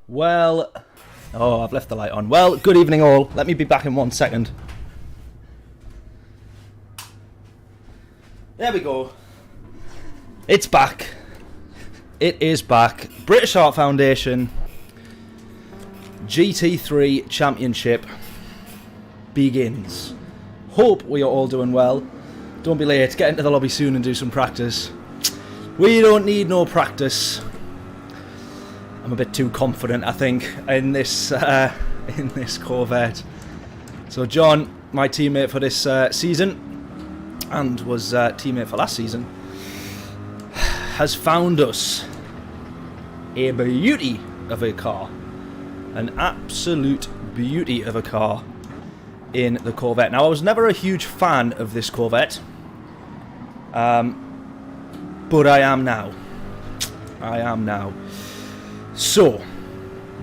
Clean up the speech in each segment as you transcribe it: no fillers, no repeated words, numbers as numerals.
Well, oh, I've left the light on. Well, good evening all. Let me be back in 1 second. There we go. It's back. It is back. British Art Foundation GT3 Championship begins. Hope we are all doing well. Don't be late. Get into the lobby soon and do some practice. We don't need no practice. I'm a bit too confident, I think, in this Corvette. So John, my teammate for this season, and was teammate for last season, has found us a beauty of a car. An absolute beauty of a car in the Corvette. Now, I was never a huge fan of this Corvette, but I am now. So,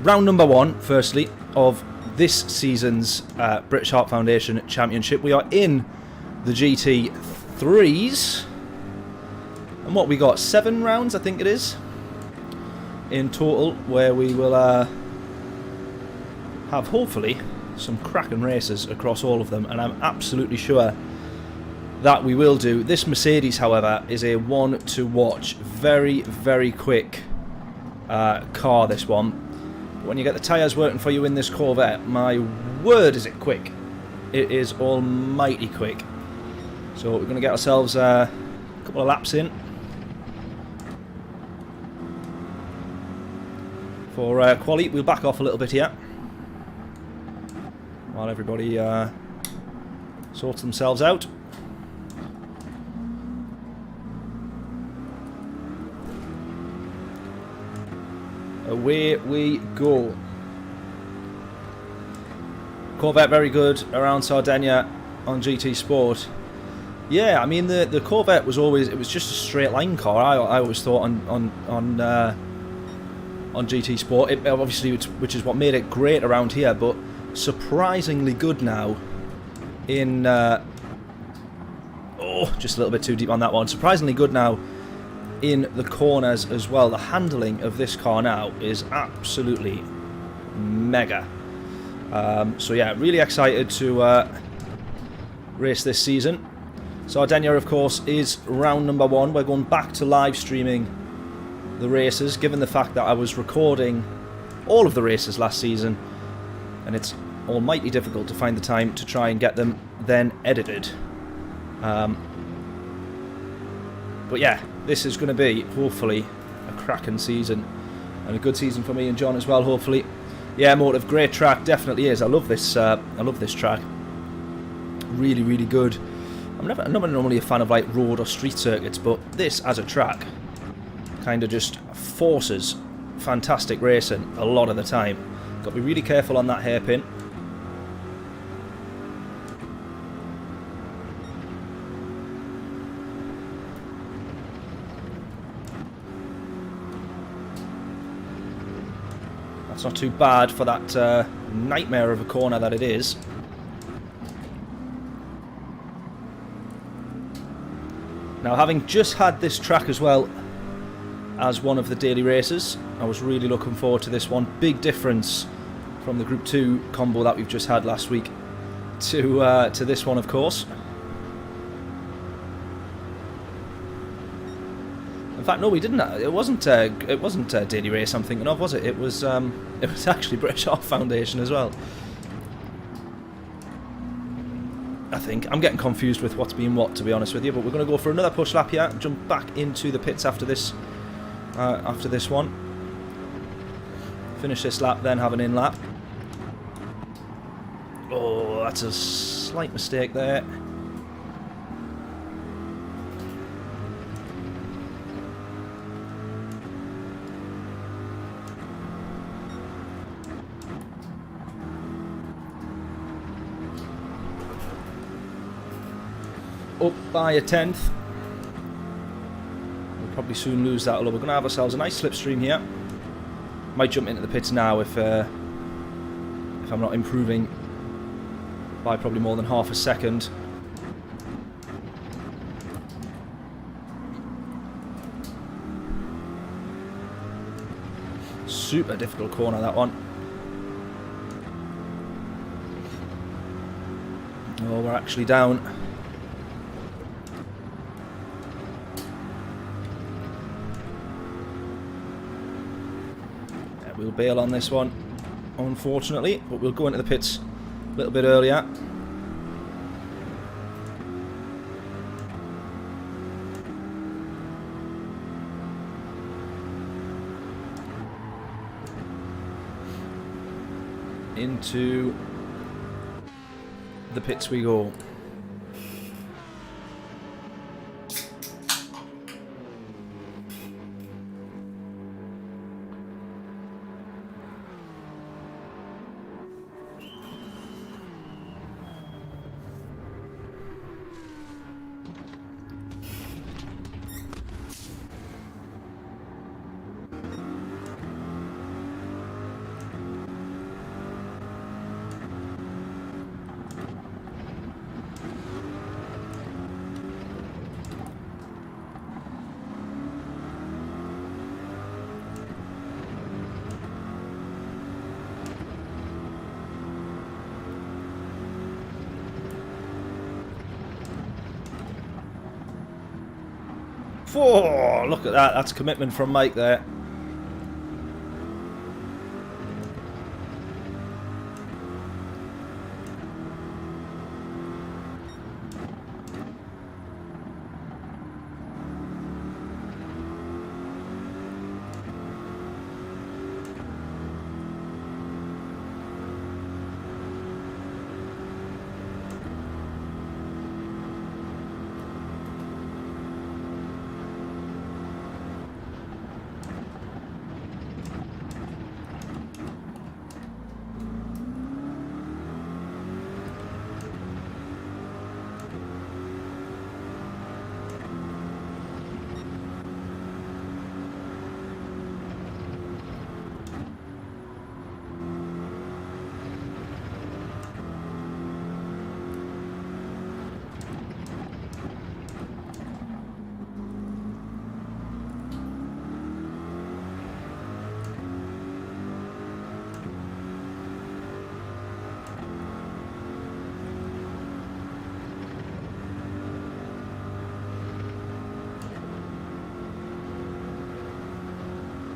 round number 1, firstly, of this season's British Art Foundation Championship. We are in the GT3s. And what we got? 7 rounds, I think it is, in total, where we will have, hopefully, some cracking races across all of them. And I'm absolutely sure that we will do. This Mercedes, however, is a one to watch. Very, very quick car, this one. But when you get the tyres working for you in this Corvette, my word, is it quick. It is almighty quick. So we're going to get ourselves a couple of laps in for quali. We'll back off a little bit here while everybody sorts themselves out. Away we go. Corvette very good around Sardegna on GT Sport. Yeah, I mean the Corvette was always, it was just a straight line car. I always thought on GT Sport. It, obviously, which is what made it great around here, but surprisingly good now in just a little bit too deep on that one. Surprisingly good now in the corners as well. The handling of this car now is absolutely mega. So yeah, really excited to race this season. Sardegna, of course, is round number 1. We're going back to live streaming the races, given the fact that I was recording all of the races last season, and it's almighty difficult to find the time to try and get them then edited. But yeah, this is going to be, hopefully, a cracking season, and a good season for me and John as well, hopefully. Yeah, Motive, great track, definitely is. I love this track. Really, really good. I'm not normally a fan of like road or street circuits, but this as a track kind of just forces fantastic racing a lot of the time. Got to be really careful on that hairpin. That's not too bad for that nightmare of a corner that it is. Now, having just had this track as well as one of the daily races, I was really looking forward to this one. Big difference from the Group 2 combo that we've just had last week to this one, of course. In fact, no, we didn't. It wasn't a daily race I'm thinking of, was it? It was actually British Art Foundation as well. I think I'm getting confused with what's being what, to be honest with you. But we're going to go for another push lap here. Jump back into the pits after this one. Finish this lap, then have an in lap. Oh, that's a slight mistake there. Up by a 10th. We'll probably soon lose that, although we're going to have ourselves a nice slipstream here. Might jump into the pits now if I'm not improving by probably more than half a second. super difficult corner, that one. Oh, we're actually down. Yeah, we'll bail on this one, unfortunately, but we'll go into the pits a little bit earlier. Into the pits we go. Oh, look at that. That's commitment from Mike there.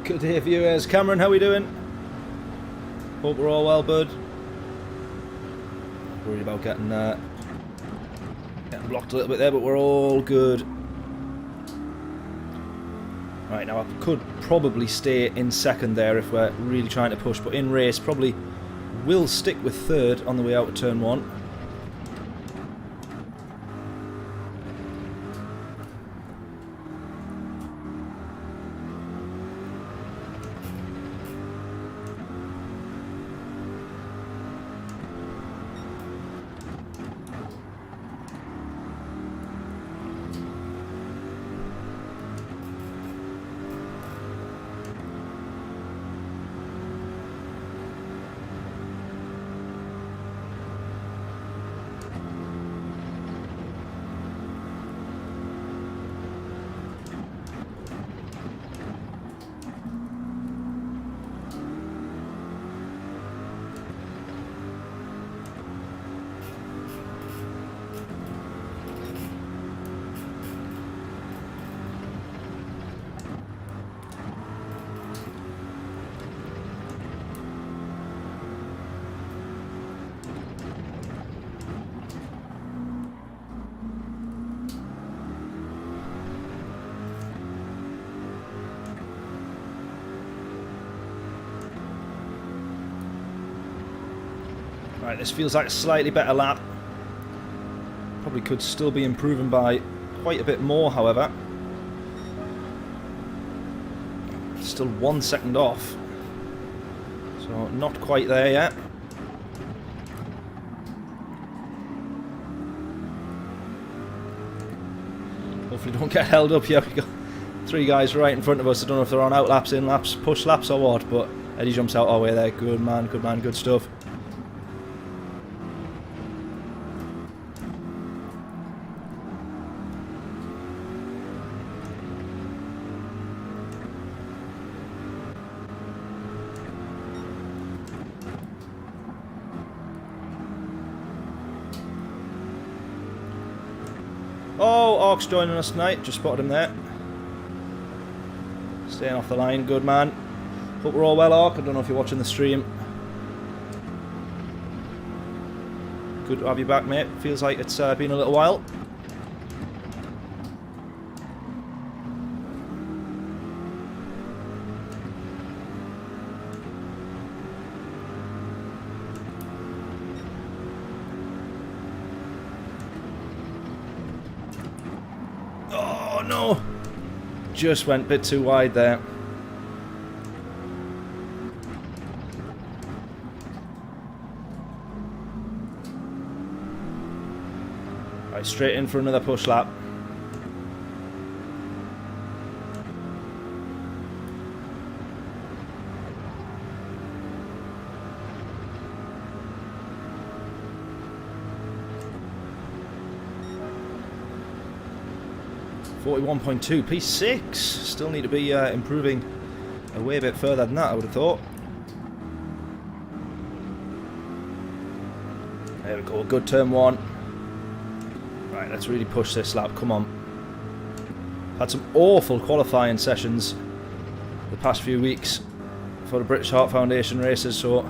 Good day, viewers. Cameron, how we doing? Hope we're all well, bud. Worried about getting blocked a little bit there, but we're all good. Right, now I could probably stay in second there if we're really trying to push, but in race probably will stick with third on the way out of turn one. Right, this feels like a slightly better lap. Probably could still be improving by quite a bit more, however. Still 1 second off. So not quite there yet. Hopefully don't get held up here. We've got 3 guys right in front of us. I don't know if they're on out laps, in laps, push laps or what, but Eddie jumps out our way there. Good man, good stuff. Oh, Ark's joining us tonight. Just spotted him there. Staying off the line. Good man. Hope we're all well, Ark. I don't know if you're watching the stream. Good to have you back, mate. Feels like it's been a little while. Oh, no. Just went a bit too wide there. Right, straight in for another push lap. .2 P6. Still need to be improving a way bit further than that, I would have thought. There we go, good turn one. Right, let's really push this lap, come on. Had some awful qualifying sessions the past few weeks for the British Heart Foundation races, so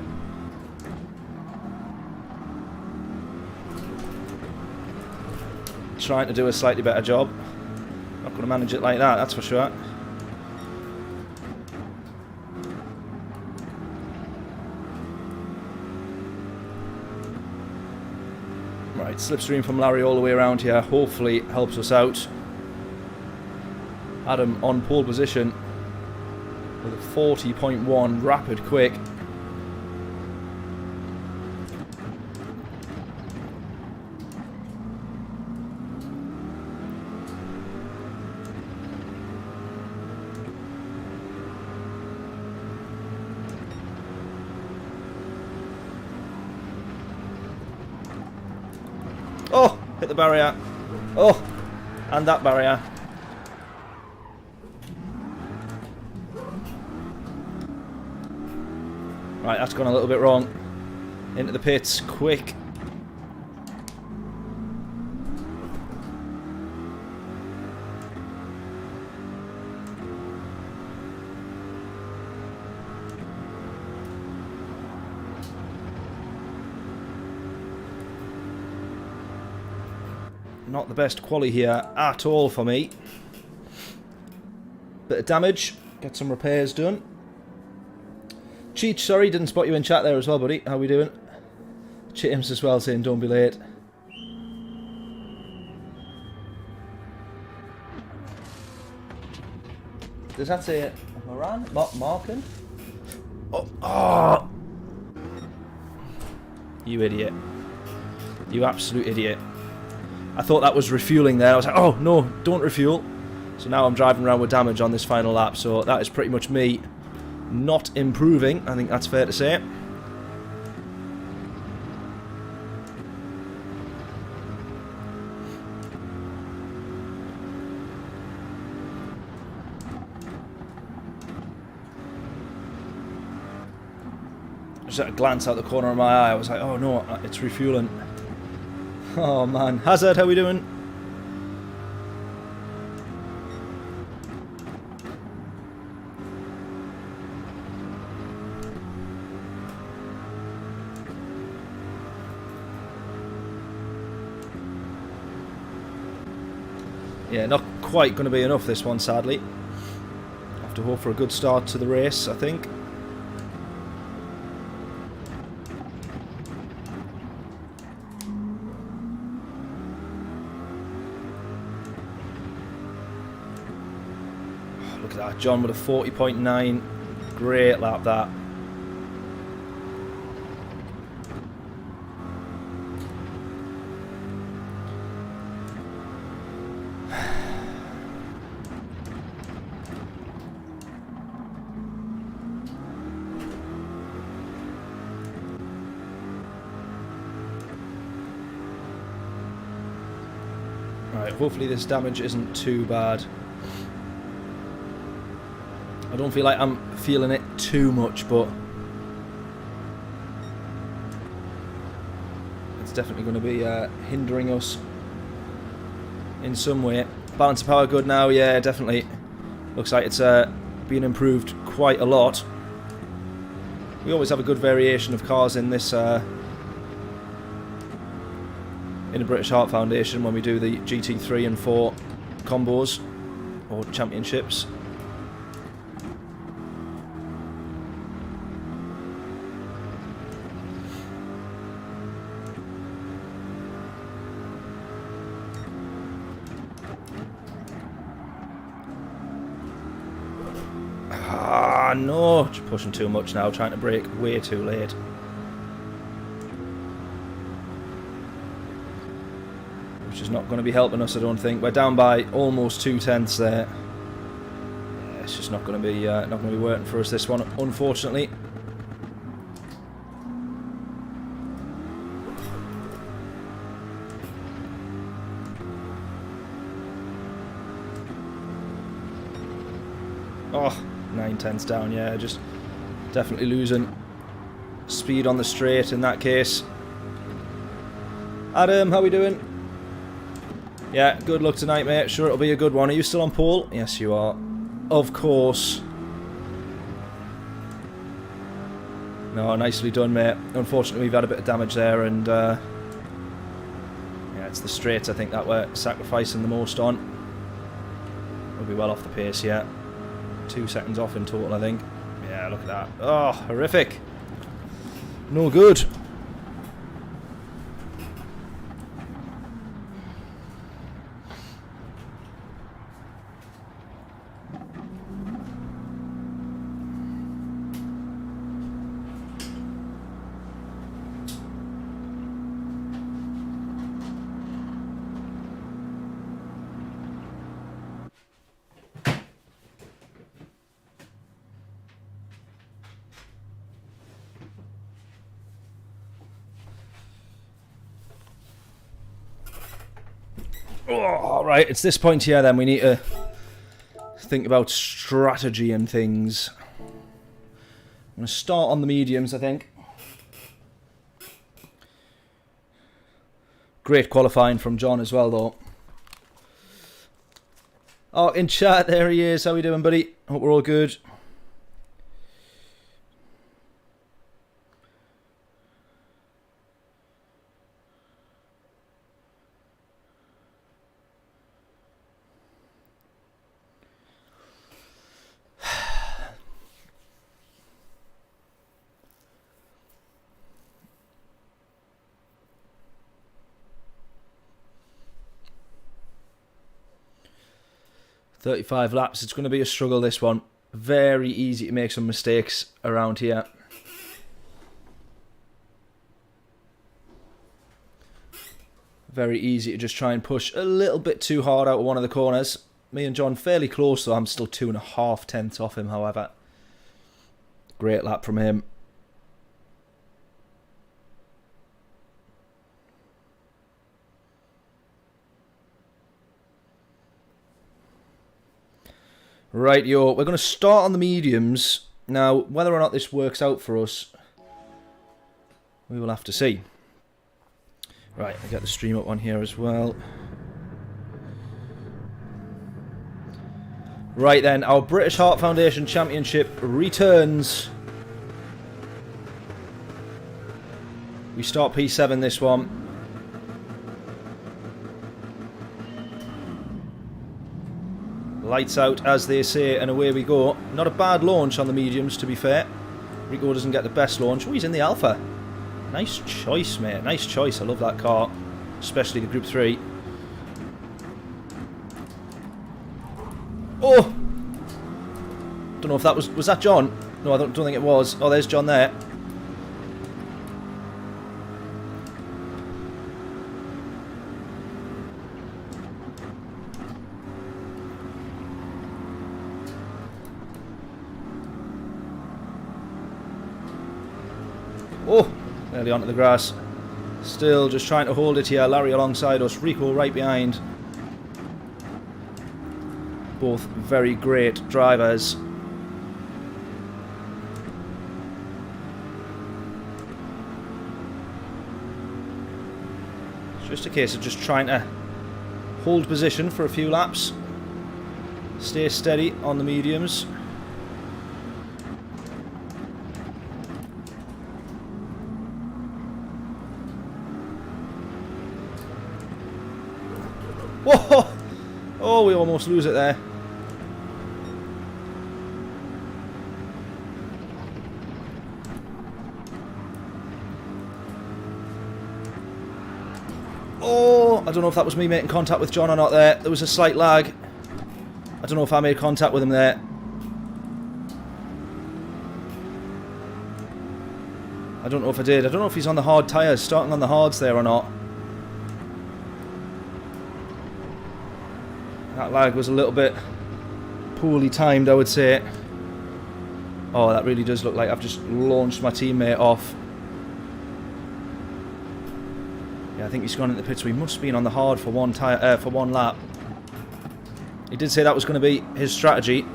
trying to do a slightly better job. Not going to manage it like that, that's for sure. Right, slipstream from Larry all the way around here. Hopefully helps us out. Adam on pole position with a 40.1 rapid quick. Oh, hit the barrier. Oh, and that barrier. Right, that's gone a little bit wrong. Into the pits, quick. Not the best quality here at all for me. Bit of damage. Get some repairs done. Cheech, sorry, didn't spot you in chat there as well, buddy. How we doing? James as well saying don't be late. Does that say Moran? Markin? Oh, oh! You idiot. You absolute idiot. I thought that was refueling there. I was like, oh no, don't refuel. So now I'm driving around with damage on this final lap. So that is pretty much me not improving. I think that's fair to say. Just at a glance out the corner of my eye, I was like, oh no, it's refueling. Oh man, Hazard, how we doing? Yeah, not quite going to be enough this one, sadly. Have to hope for a good start to the race, I think. Look at that, John with a 40.9. Great lap, that. Right, hopefully this damage isn't too bad. I don't feel like I'm feeling it too much, but it's definitely going to be hindering us in some way. Balance of power good now, yeah, definitely. Looks like it's being improved quite a lot. We always have a good variation of cars in this in the British Heart Foundation when we do the GT3 and 4 combos or championships. Ah, no! Just pushing too much now, trying to brake way too late. Which is not going to be helping us, I don't think. We're down by almost 2/10 there. Yeah, it's just not going to be working for us this one, unfortunately. Oh, 9/10 down, yeah, just definitely losing speed on the straight in that case. Adam, how we doing? Yeah, good luck tonight, mate. Sure, it'll be a good one. Are you still on pole? Yes, you are. Of course. No, nicely done, mate. Unfortunately, we've had a bit of damage there, and yeah, it's the straights I think that we're sacrificing the most on. We'll be well off the pace, yeah. 2 seconds off in total, I think. Yeah, look at that. Oh, horrific. No good. Oh, right, it's this point here then we need to think about strategy and things. I'm going to start on the mediums, I think. Great qualifying from John as well, though. Oh, in chat, there he is. How we doing, buddy? Hope we're all good. .35 laps. It's going to be a struggle, this one. Very easy to make some mistakes around here. Very easy to just try and push a little bit too hard out of one of the corners. Me and John fairly close, though. I'm still 2.5 tenths off him, however. Great lap from him. Right, yo, we're going to start on the mediums. Now, whether or not this works out for us, we will have to see. Right, I get the stream up on here as well. Right then, our British Heart Foundation Championship returns. We start P7 this one. Lights out, as they say, and away we go. Not a bad launch on the mediums, to be fair. Rico doesn't get the best launch. Oh, he's in the Alpha. Nice choice, mate. Nice choice. I love that car. Especially the Group 3. Oh! Don't know if that was that John? No, I don't think it was. Oh, there's John there. Oh, nearly onto the grass. Still just trying to hold it here. Larry alongside us. Rico right behind. Both very great drivers. It's just a case of just trying to hold position for a few laps. Stay steady on the mediums. Whoa! Oh, we almost lose it there. Oh, I don't know if that was me making contact with John or not there. There was a slight lag. I don't know if I made contact with him there. I don't know if I did. I don't know if he's on the hard tyres, starting on the hards there or not. That lag was a little bit poorly timed, I would say. Oh, that really does look like I've just launched my teammate off. Yeah, I think he's gone into the pits, so he must have been on the hard for one lap. He did say that was going to be his strategy.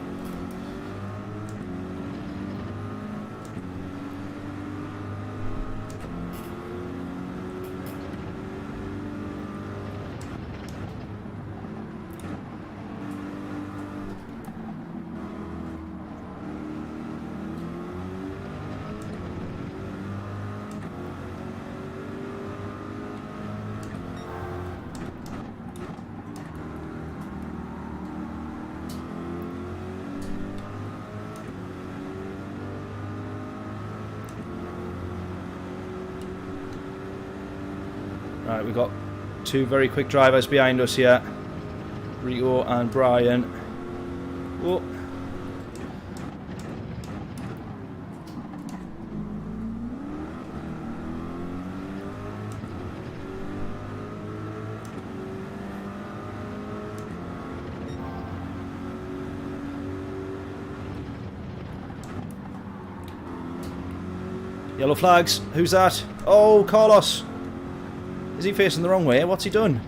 Right, we've got two very quick drivers behind us here. Rio and Brian. Oh. Yellow flags. Who's that? Oh, Carlos. Is he facing the wrong way? What's he done?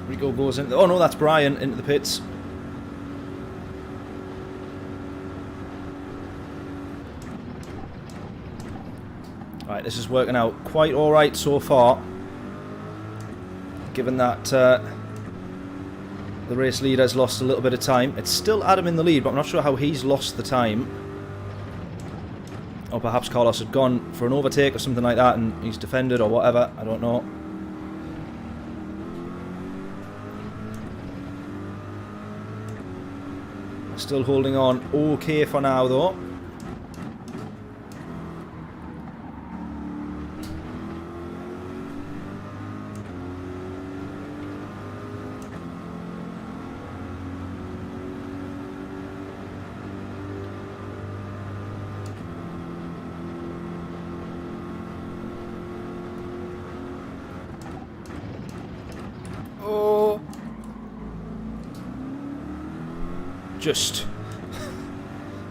Rico goes in. Oh no, that's Brian into the pits. Right, this is working out quite alright so far, given that the race leader has lost a little bit of time. It's still Adam in the lead, but I'm not sure how he's lost the time. Or perhaps Carlos had gone for an overtake or something like that and he's defended or whatever, I don't know. Still holding on okay for now though.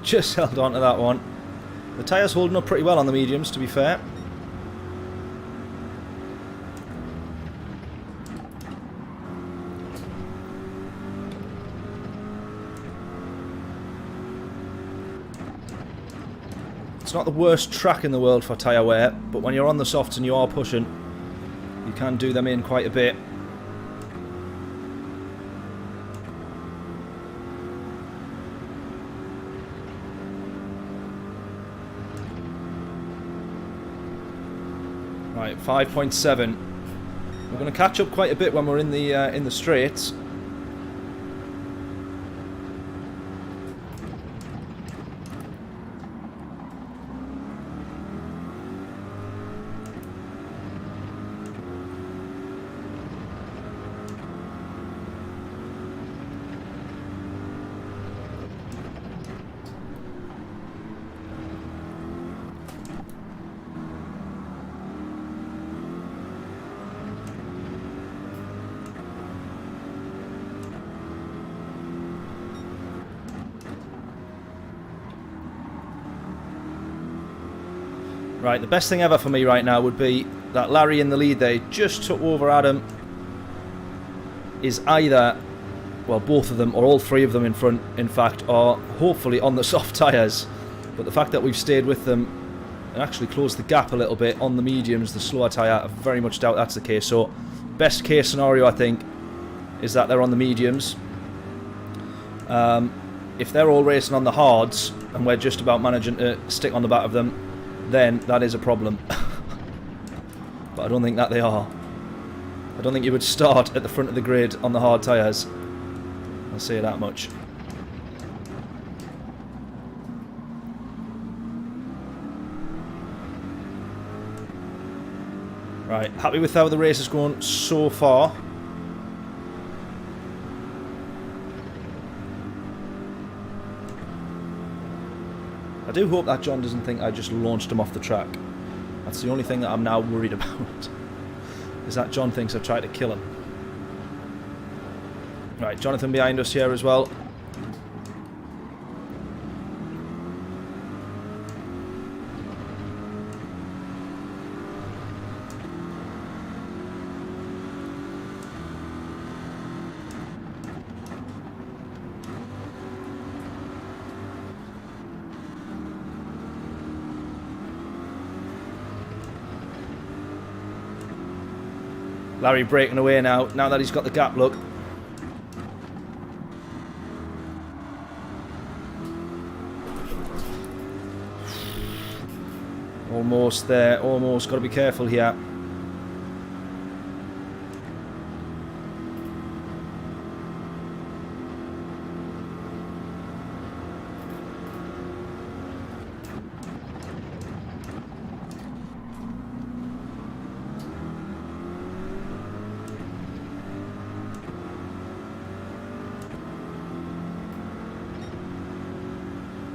Just held on to that one. The tyre's holding up pretty well on the mediums, to be fair. It's not the worst track in the world for tyre wear, but when you're on the softs and you are pushing, you can do them in quite a bit. Right, 5.7. We're going to catch up quite a bit when we're in the straights. Right, the best thing ever for me right now would be that Larry in the lead there just took over Adam. Is either, well, both of them or all three of them in front, in fact, are hopefully on the soft tyres. But the fact that we've stayed with them and actually closed the gap a little bit on the mediums, the slower tyre, I very much doubt that's the case. So, best case scenario, I think, is that they're on the mediums. If they're all racing on the hards and we're just about managing to stick on the back of them, then that is a problem. But I don't think that they are. I don't think you would start at the front of the grid on the hard tyres. I'll say that much. Right, happy with how the race has gone so far. I do hope that John doesn't think I just launched him off the track. That's the only thing that I'm now worried about. Is that John thinks I've tried to kill him. Right, Jonathan behind us here as well. Larry breaking away now that he's got the gap, look. Almost there, almost. Got to be careful here.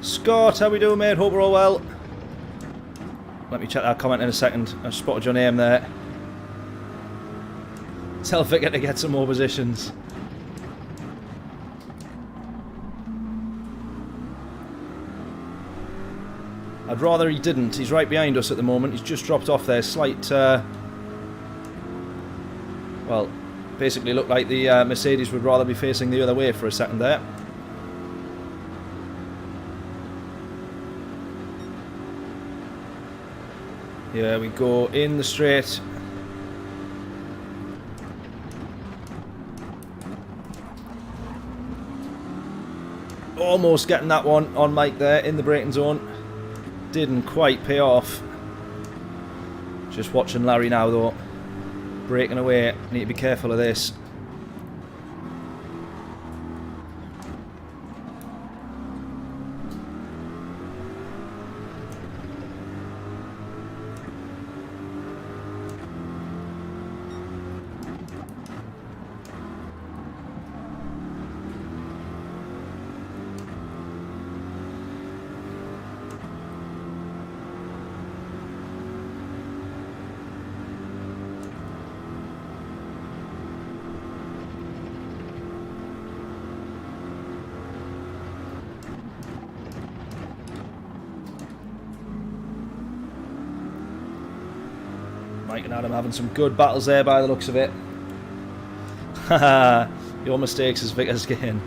Scott, how we doing, mate? Hope we're all well. Let me check that comment in a second. I spotted your name there. Tell Vicar to get some more positions. I'd rather he didn't. He's right behind us at the moment. He's just dropped off there. Slight, well, basically looked like the Mercedes would rather be facing the other way for a second there. Here we go, in the straight. Almost getting that one on Mike there in the braking zone. Didn't quite pay off. Just watching Larry now though. Braking away, need to be careful of this. Mike and Adam having some good battles there by the looks of it. Haha, your mistakes is Vicar's gain.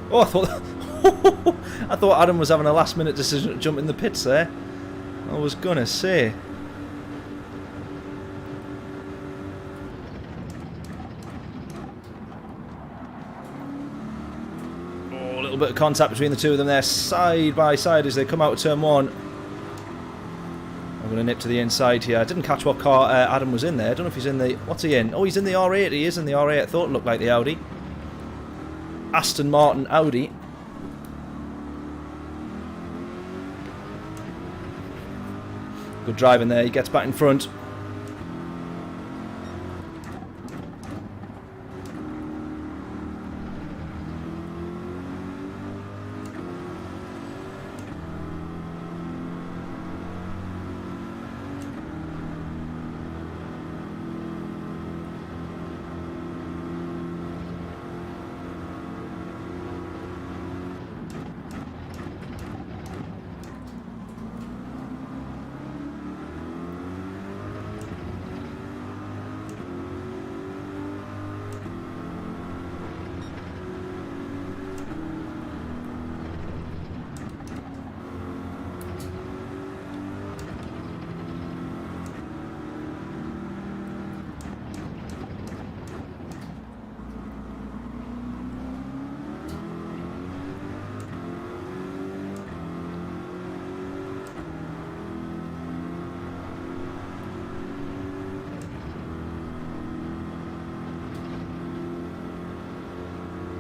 Oh, I thought Adam was having a last-minute decision to jump in the pits there. I was gonna say. Oh, a little bit of contact between the two of them there, side by side as they come out of turn one. I'm gonna nip to the inside here. I didn't catch what car Adam was in there. I don't know if he's in the... What's he in? Oh, he's in the R8. He is in the R8. I thought it looked like the Audi. Aston Martin Audi. Good driving there. He gets back in front.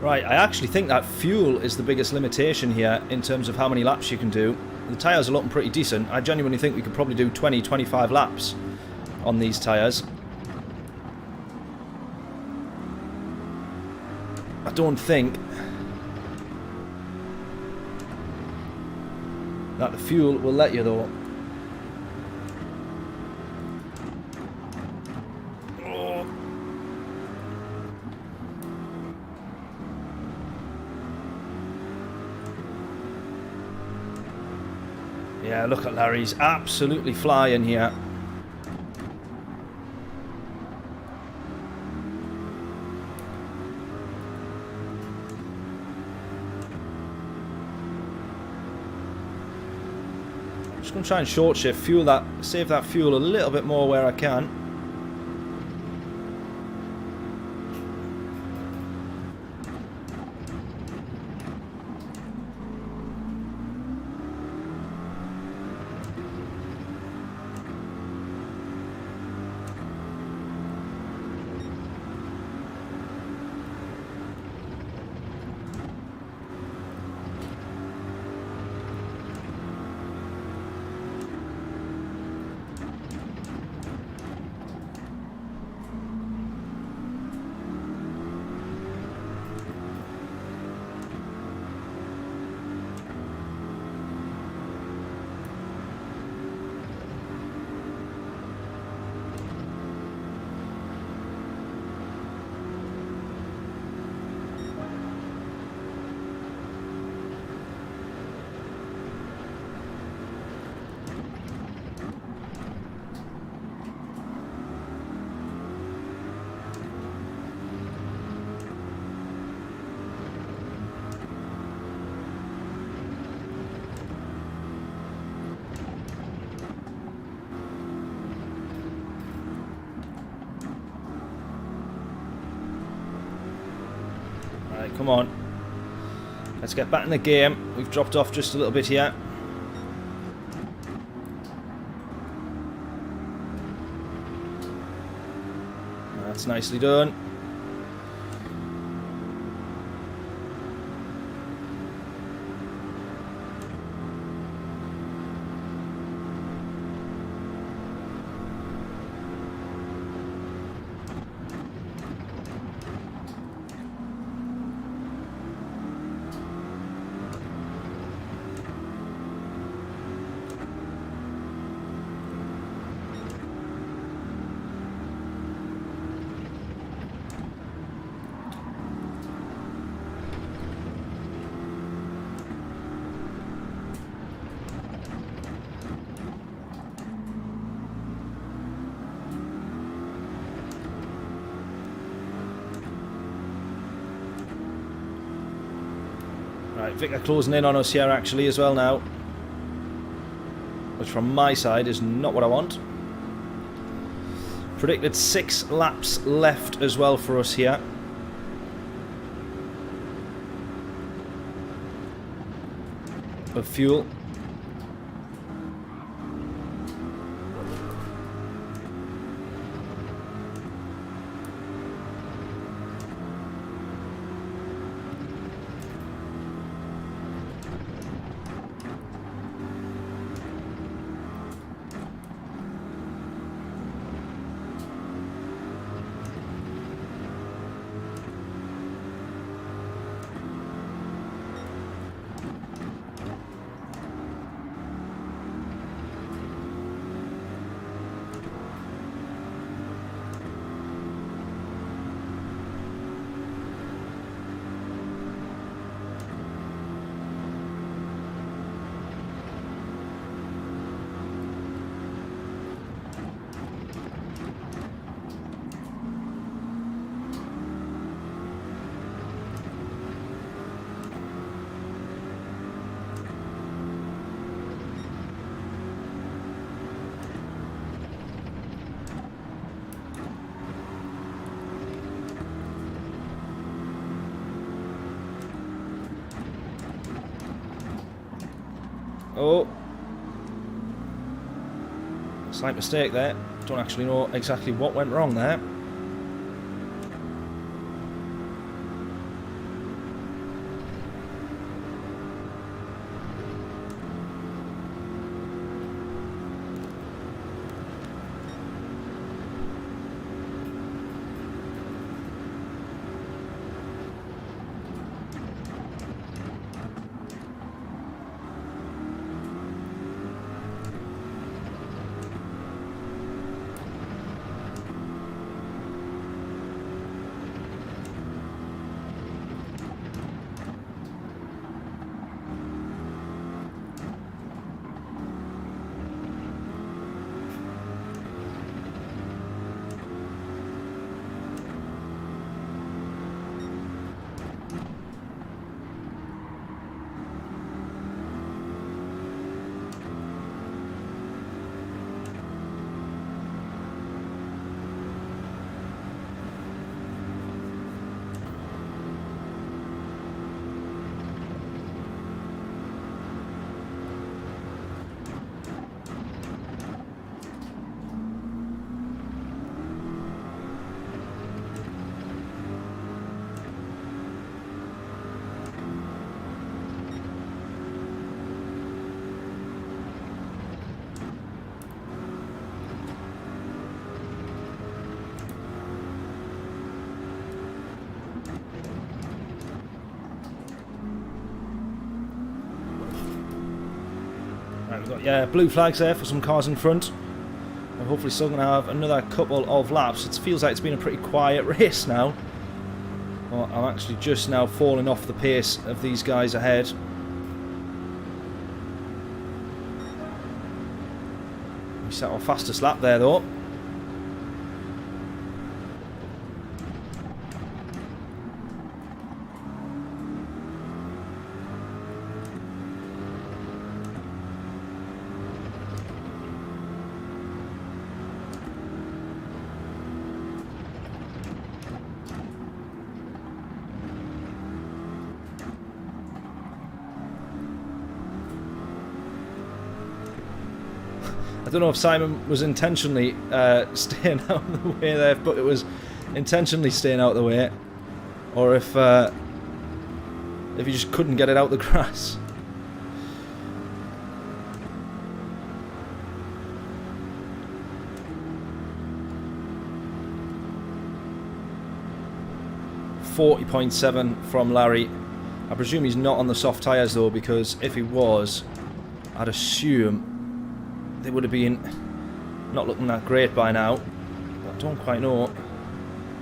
Right, I actually think that fuel is the biggest limitation here in terms of how many laps you can do. The tyres are looking pretty decent. I genuinely think we could probably do 20-25 laps on these tyres. I don't think that the fuel will let you though. Yeah, look at Larry's absolutely flying here. I'm just going to try and short shift, fuel that, save that fuel a little bit more where I can. Come on. Let's get back in the game. We've dropped off just a little bit here. That's nicely done. Right, Vicar closing in on us here actually as well now. Which from my side is not what I want. Predicted 6 laps left as well for us here. Of fuel. Oh, slight mistake there. Don't actually know exactly what went wrong there. Right, we've got blue flags there for some cars in front. We're hopefully still going to have another couple of laps. It feels like it's been a pretty quiet race now. Well, I'm actually just now falling off the pace of these guys ahead. We set our fastest lap there though. I don't know if Simon was intentionally staying out of the way there, but it was intentionally staying out of the way, or if he just couldn't get it out the grass. .7 from Larry. I presume he's not on the soft tyres though, because if he was, I'd assume they would have been not looking that great by now. But I don't quite know.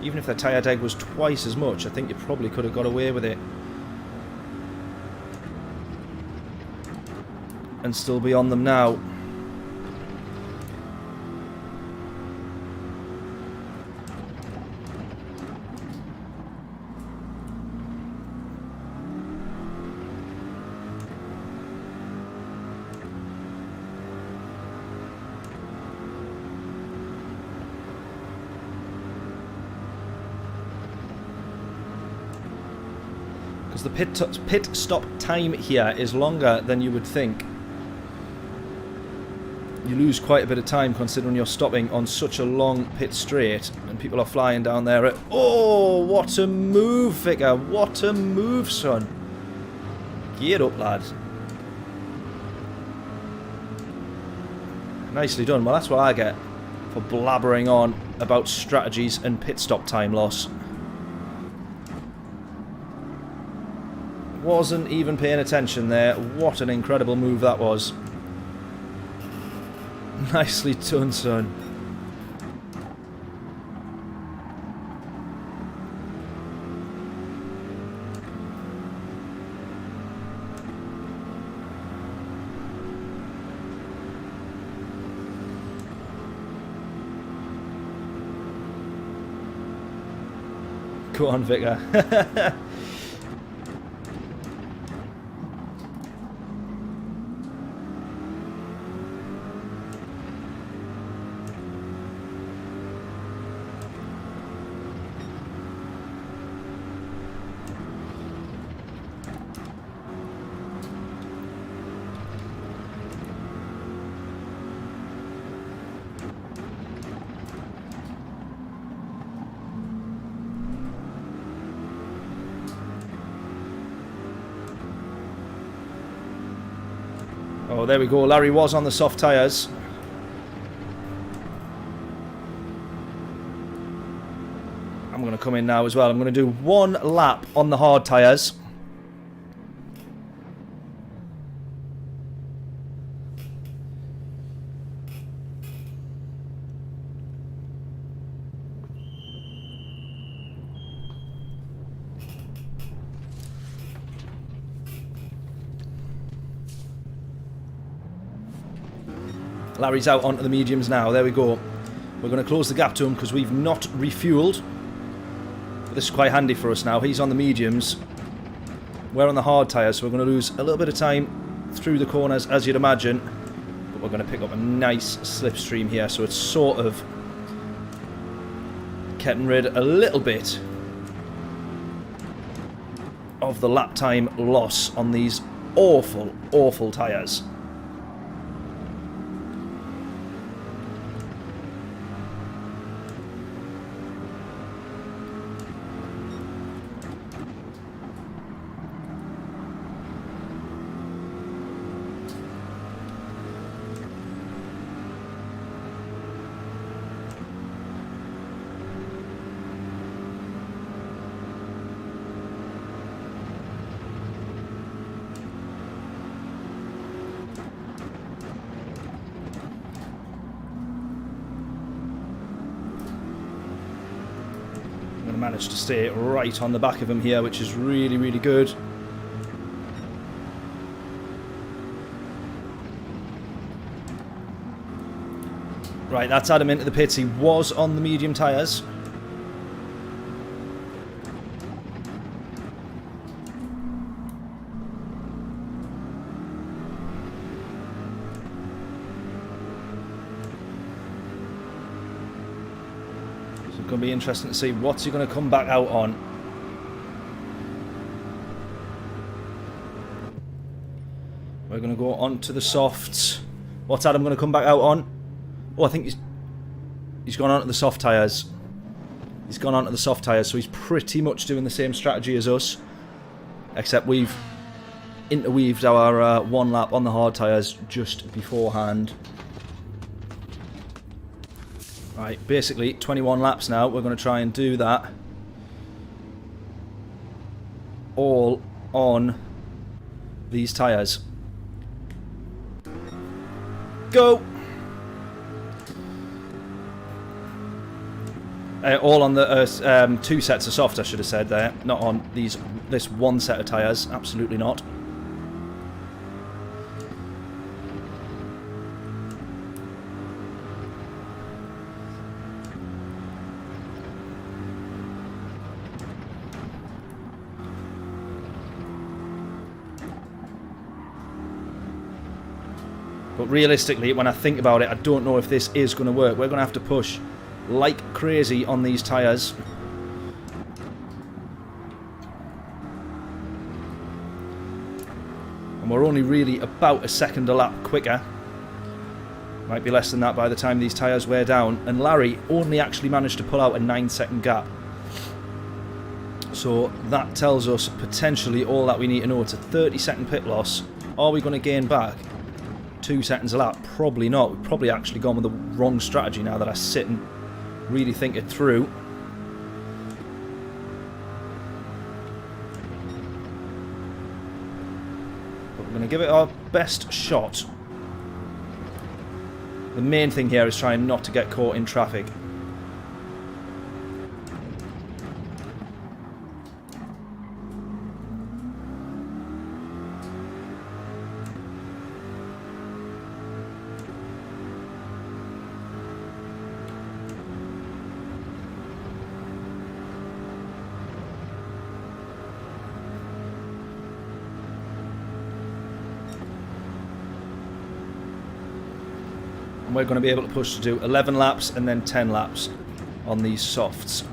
Even if their tyre deg was twice as much, I think you probably could have got away with it and still be on them now. The pit stop time here is longer than you would think. You lose quite a bit of time considering you're stopping on such a long pit straight and people are flying down there at... Oh, what a move, Vicar. What a move, son. Gear up, lad. Nicely done. Well, that's what I get for blabbering on about strategies and pit stop time loss. Wasn't even paying attention there. What an incredible move that was. Nicely done, son. Go on, Vicar. Oh, there we go. Larry was on the soft tyres. I'm going to come in now as well. I'm going to do one lap on the hard tyres. Larry's out onto the mediums now. There we go. We're going to close the gap to him because we've not refueled. But this is quite handy for us now. He's on the mediums. We're on the hard tyres, so we're going to lose a little bit of time through the corners, as you'd imagine. But we're going to pick up a nice slipstream here, so it's sort of getting rid a little bit of the lap time loss on these awful, awful tyres. going to manage to stay right on the back of him here, which is really, really good. Right, that's had him into the pits. He was on the medium tyres. So it's going to be interesting to see what's he going to come back out on. We're going to go on to the softs. What's Adam going to come back out on? Oh, I think he's gone on to the soft tyres. He's gone on to the soft tyres, so he's pretty much doing the same strategy as us. Except we've interweaved our one lap on the hard tyres just beforehand. Right, basically 21 laps now. We're going to try and do that all on these tyres. Go! All on the 2 sets of soft, I should have said there. Not on this one set of tyres. Absolutely not. But realistically, when I think about it, I don't know if this is going to work. We're going to have to push like crazy on these tyres. And we're only really about a second a lap quicker. Might be less than that by the time these tyres wear down. And Larry only actually managed to pull out a 9-second gap. So that tells us potentially all that we need to know. It's a 30-second pit loss. Are we going to gain back 2 seconds a lap? Probably not. We've probably actually gone with the wrong strategy now that I sit and really think it through. But we're going to give it our best shot. The main thing here is trying not to get caught in traffic. We're going to be able to push to do 11 laps and then 10 laps on these softs.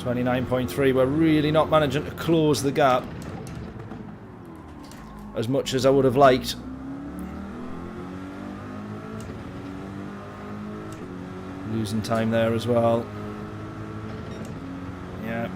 29.3. We're really not managing to close the gap as much as I would have liked. Losing time there as well. Yeah.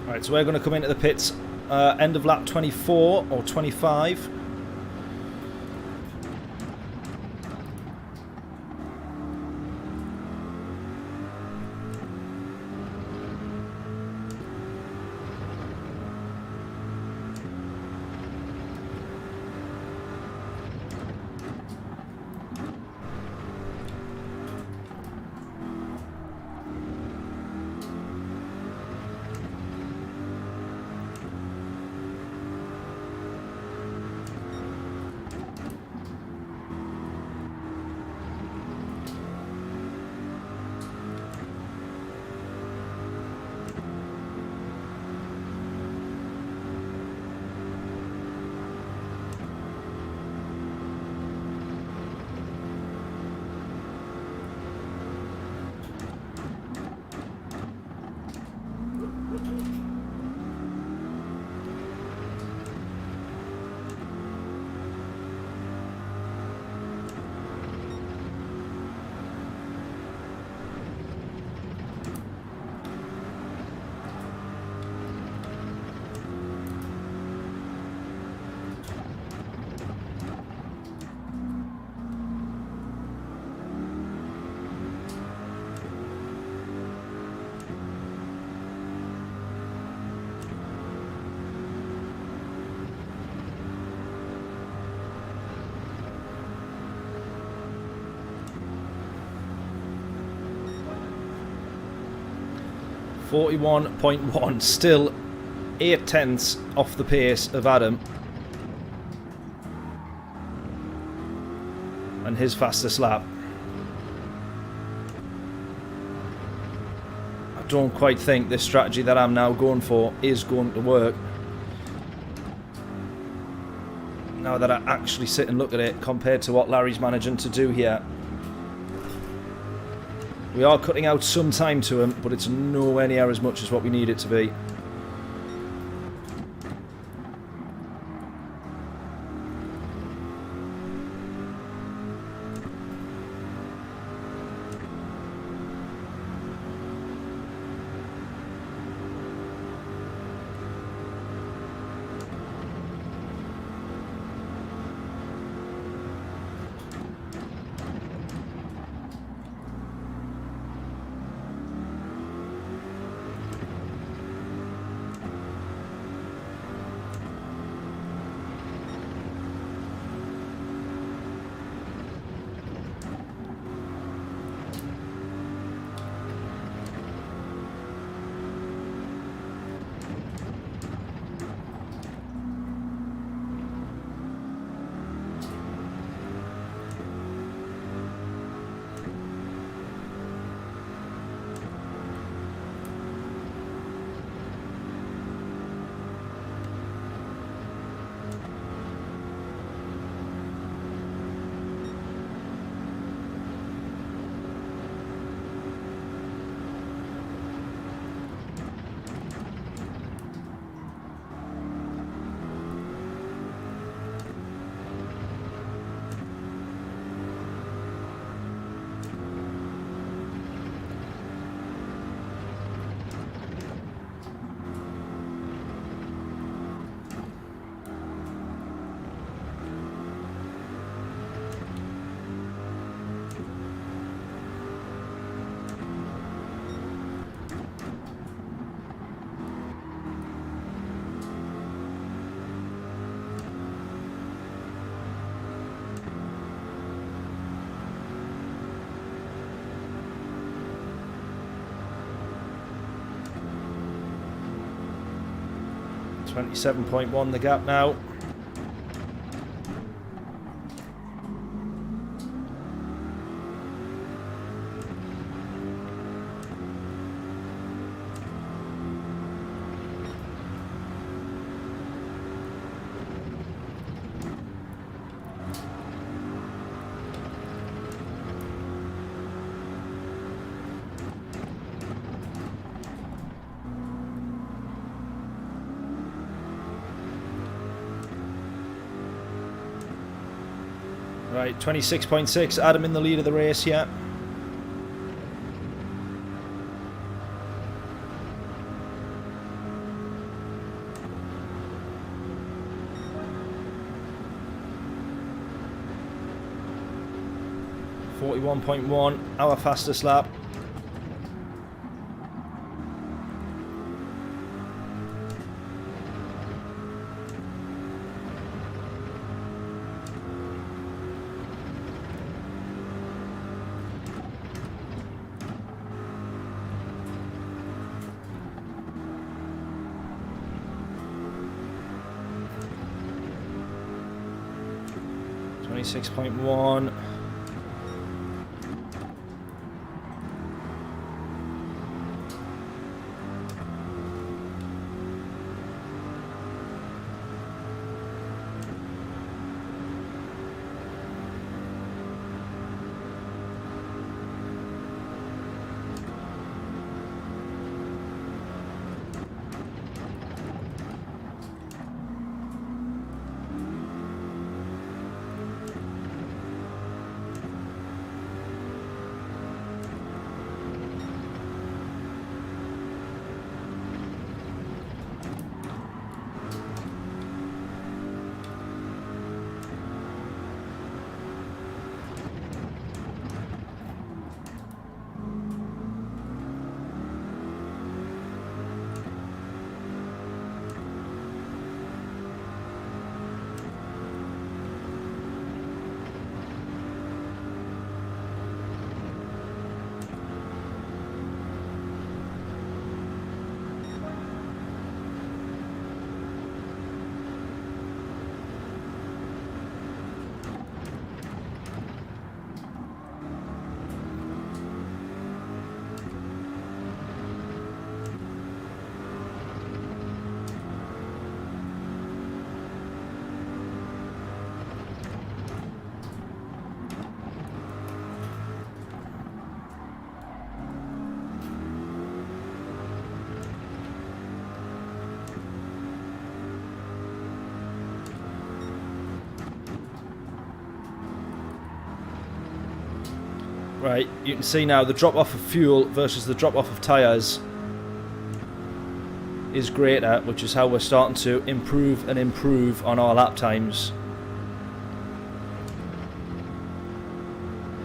Right, so we're going to come into the pits end of lap 24 or 25. .1, still 8 tenths off the pace of Adam and his fastest lap. I don't quite think this strategy that I'm now going for is going to work. Now that I actually sit and look at it compared to what Larry's managing to do here. We are cutting out some time to him, but it's nowhere near as much as what we need it to be. 27.1 the gap now. Right, 26.6, Adam in the lead of the race here. .1, our fastest lap. .6.1. Right, you can see now the drop off of fuel versus the drop off of tyres is greater, which is how we're starting to improve and improve on our lap times.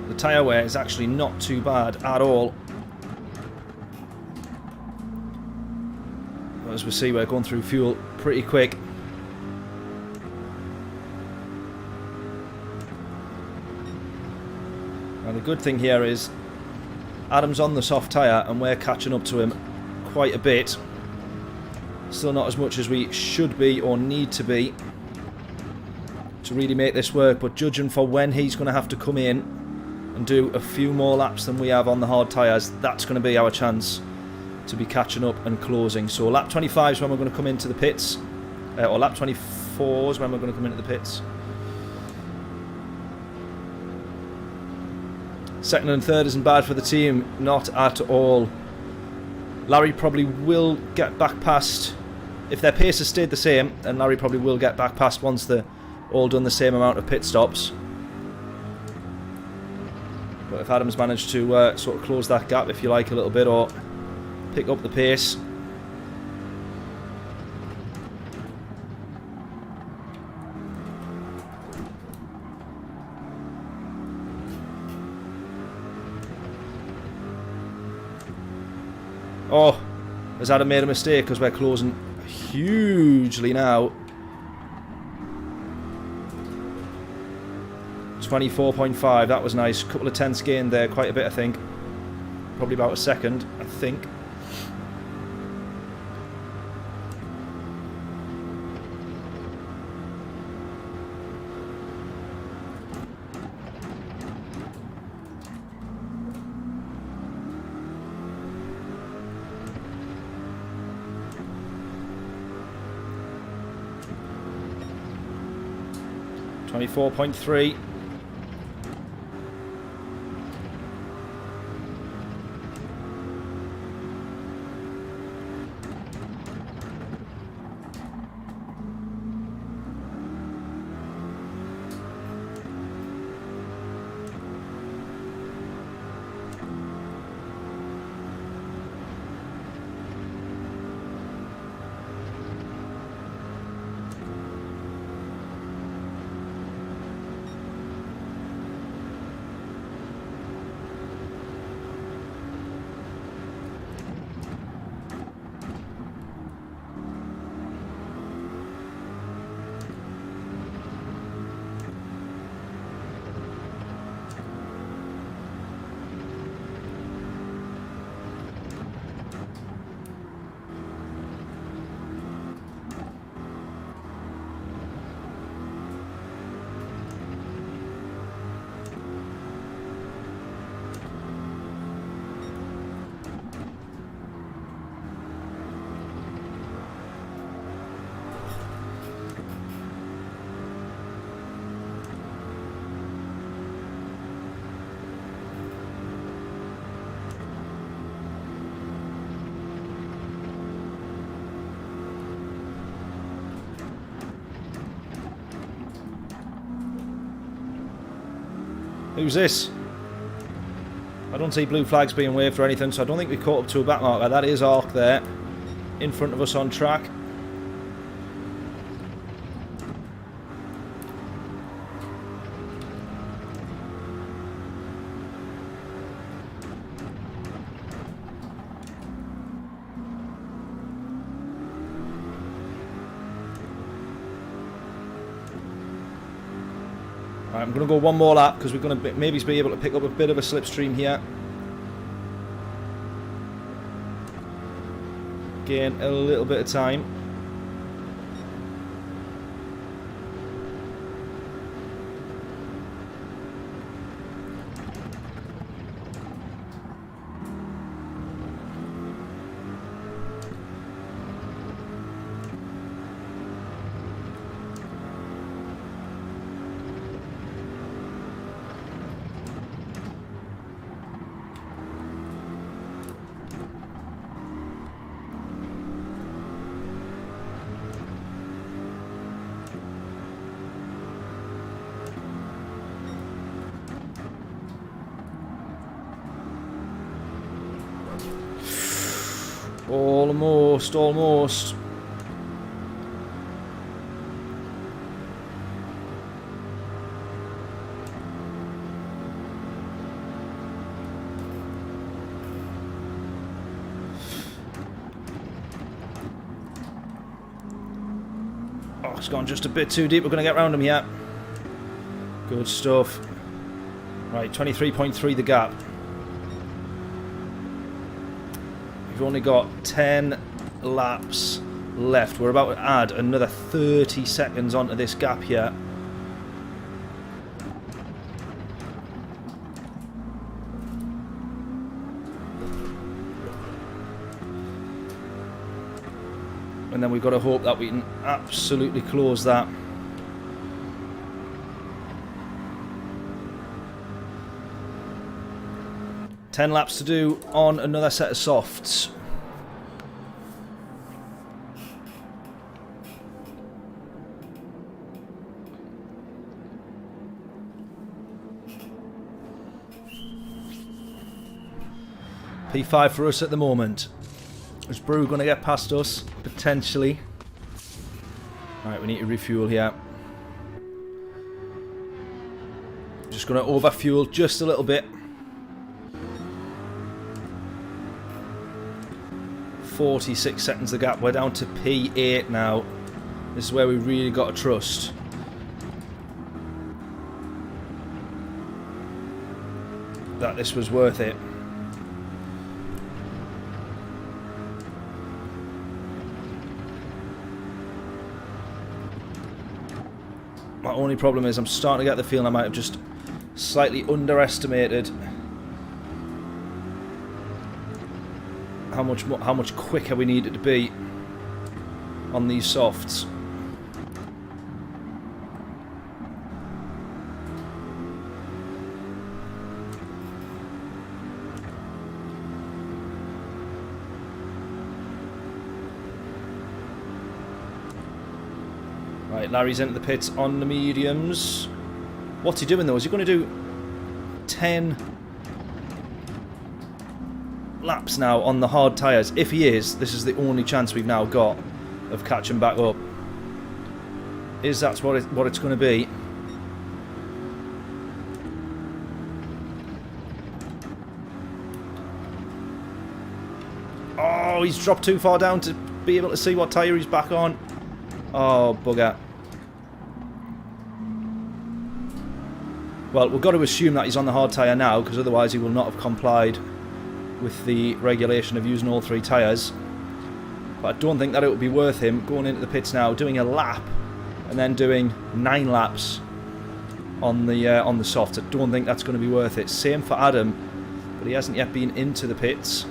The tyre wear is actually not too bad at all. As we see, we're going through fuel pretty quick. And the good thing here is Adam's on the soft tyre and we're catching up to him quite a bit. Still not as much as we should be or need to be to really make this work, but judging for when he's going to have to come in and do a few more laps than we have on the hard tyres, that's going to be our chance to be catching up and closing. So lap 25 is when we're going to come into the pits, or lap 24 is when we're going to come into the pits. Second and third isn't bad for the team, not at all. Larry probably will get back past, if their pace has stayed the same, then Larry probably will get back past once they're all done the same amount of pit stops. But if Adam's managed to sort of close that gap, if you like, a little bit, or pick up the pace, oh, has Adam made a mistake because we're closing hugely now. 24.5, that was nice. Couple of tenths gained there, quite a bit I think. Probably about a second, I think. 24.3. Who's this? I don't see blue flags being waved or anything, so I don't think we caught up to a back marker. That is Arc there, in front of us on track. Right, I'm going to go one more lap because we're going to maybe be able to pick up a bit of a slipstream here. Gain a little bit of time. Almost, almost. Oh, it's gone just a bit too deep. We're going to get round him here. Good stuff. Right, 23.3 the gap. We've only got 10 laps left. We're about to add another 30 seconds onto this gap here. And then we've got to hope that we can absolutely close that. Ten laps to do on another set of softs. P5 for us at the moment. Is BRIO going to get past us? Potentially. Right, we need to refuel here. Just going to overfuel just a little bit. 46 seconds the gap. We're down to P8 now. This is where we really got to trust. That this was worth it. My only problem is I'm starting to get the feeling I might have just slightly underestimated how much quicker we needed to be on these softs. Right, Larry's into the pits on the mediums. What's he doing though? Is he going to do 10 laps now on the hard tyres? If he is, this is the only chance we've now got of catching back up. Is that what it's going to be? Oh, he's dropped too far down to be able to see what tyre he's back on. Oh, bugger. Well, we've got to assume that he's on the hard tyre now, because otherwise he will not have complied with the regulation of using all 3 tyres. But I don't think that it would be worth him going into the pits now, doing a lap, and then doing 9 laps on the softs. I don't think that's going to be worth it. Same for Adam, but he hasn't yet been into the pits.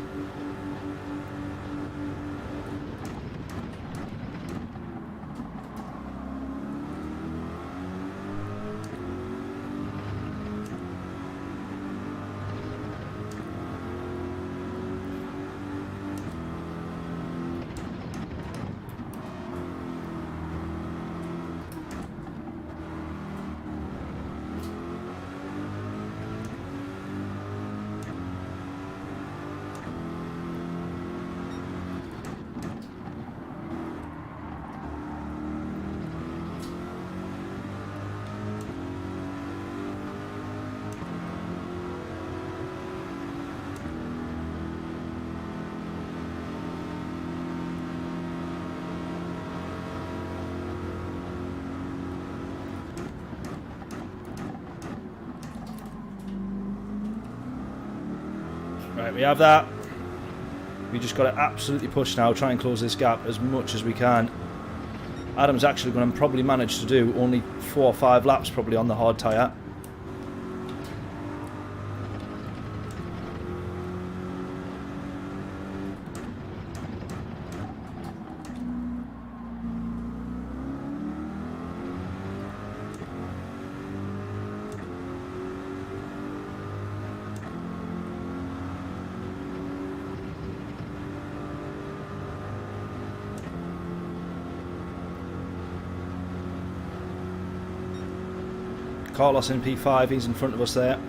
Right, we have that. We just got to absolutely push now, try and close this gap as much as we can. Adam's actually going to probably manage to do only 4 or 5 laps probably on the hard tyre. Carlos in P5, he's in front of us there.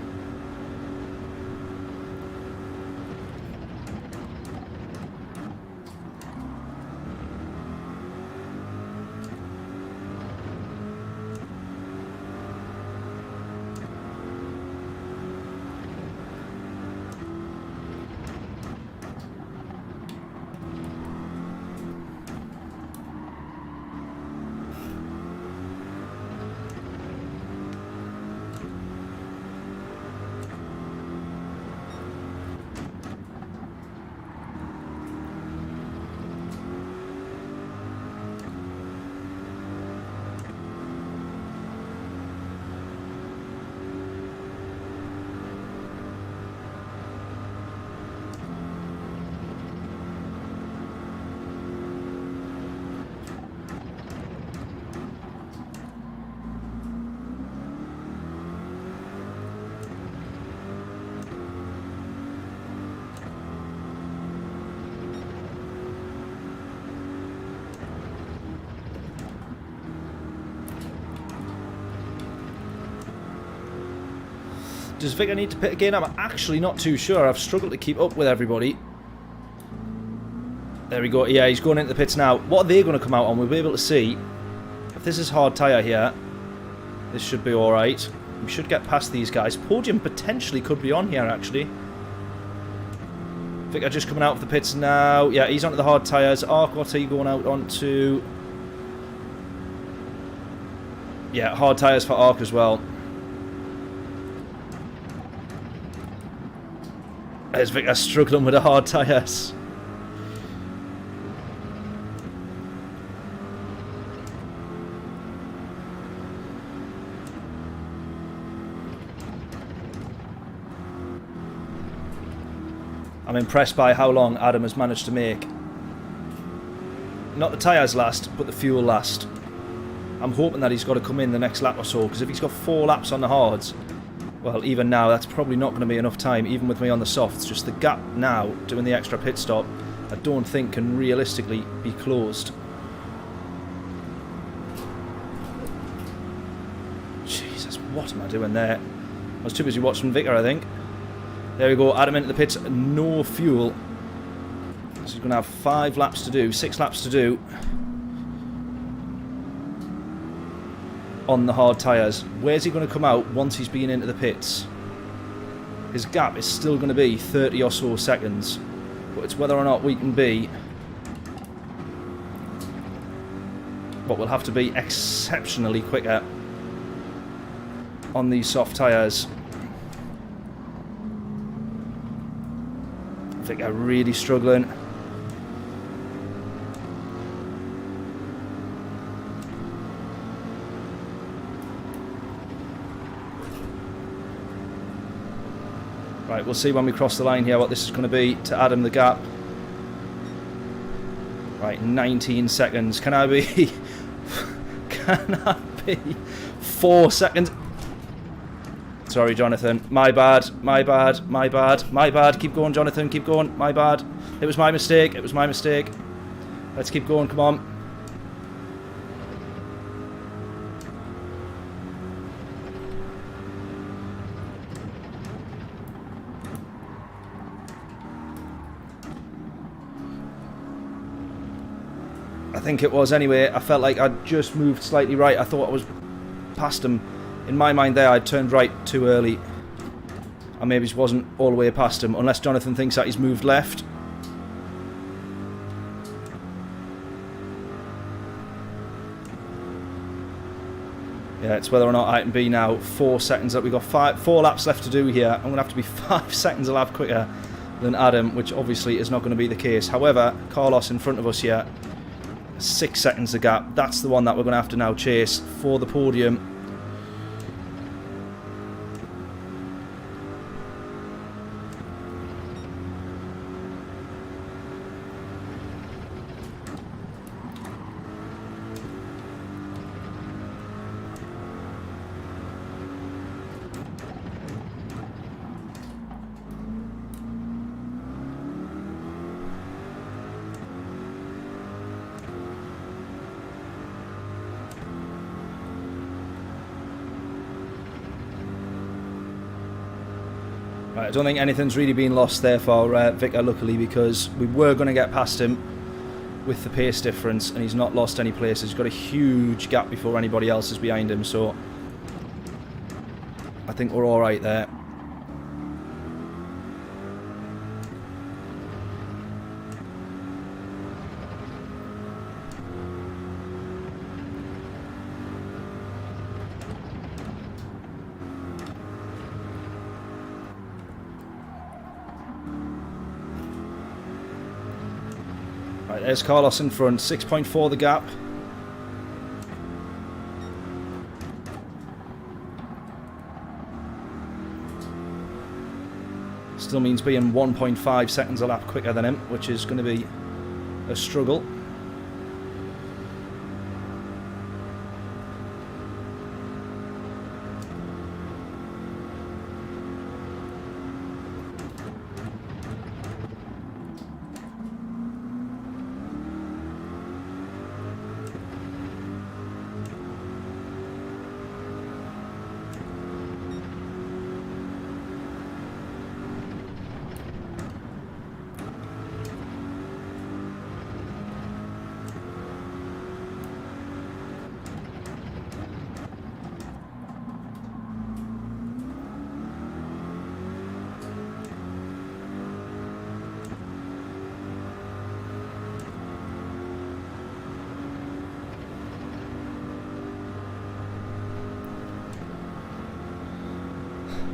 Does Vicar need to pit again? I'm actually not too sure. I've struggled to keep up with everybody. There we go. Yeah, he's going into the pits now. What are they going to come out on? We'll be able to see. If this is hard tyre here, this should be alright. We should get past these guys. Podium potentially could be on here, actually. Vicar just coming out of the pits now. Yeah, he's onto the hard tyres. Ark, what's he going out onto? Yeah, hard tyres for Ark as well. There's Vicar struggling with the hard tyres. I'm impressed by how long Adam has managed to make. Not the tyres last, but the fuel last. I'm hoping that he's got to come in the next lap or so, because if he's got 4 laps on the hards, well, even now, that's probably not going to be enough time, even with me on the softs. Just the gap now, doing the extra pit stop, I don't think can realistically be closed. What am I doing there? I was too busy watching Vicar, I think. There we go, Adam into the pits, no fuel. So he's going to have 5 laps to do, 6 laps to do on the hard tyres. Where's he going to come out once he's been into the pits? His gap is still going to be 30 or so seconds, but it's whether or not we can be what will have to be exceptionally quicker on these soft tyres. I think they're really struggling. Right, we'll see when we cross the line here what this is going to be to Adam the gap. Right, 19 seconds. Can I be... Can I be 4 seconds? Sorry, Jonathan. My bad. My bad. My bad. My bad. Keep going, Jonathan. Keep going. My bad. It was my mistake. It was my mistake. Let's keep going. Come on. I think it was anyway. I felt like I'd just moved slightly right. I thought I was past him. In my mind there, I'd turned right too early. I maybe just wasn't all the way past him, unless Jonathan thinks that he's moved left. Yeah, it's whether or not I can be now 4 seconds up. We've got 4 laps left to do here. I'm going to have to be 5 seconds a lap quicker than Adam, which obviously is not going to be the case. However, Carlos in front of us here, 6 seconds the gap. That's the one that we're going to have to now chase for the podium. I don't think anything's really been lost there for Vicar, luckily, because we were going to get past him with the pace difference, and he's not lost any places. He's got a huge gap before anybody else is behind him, so I think we're all right there. Right, there's Carlos in front, 6.4 the gap. Still means being 1.5 seconds a lap quicker than him, which is going to be a struggle.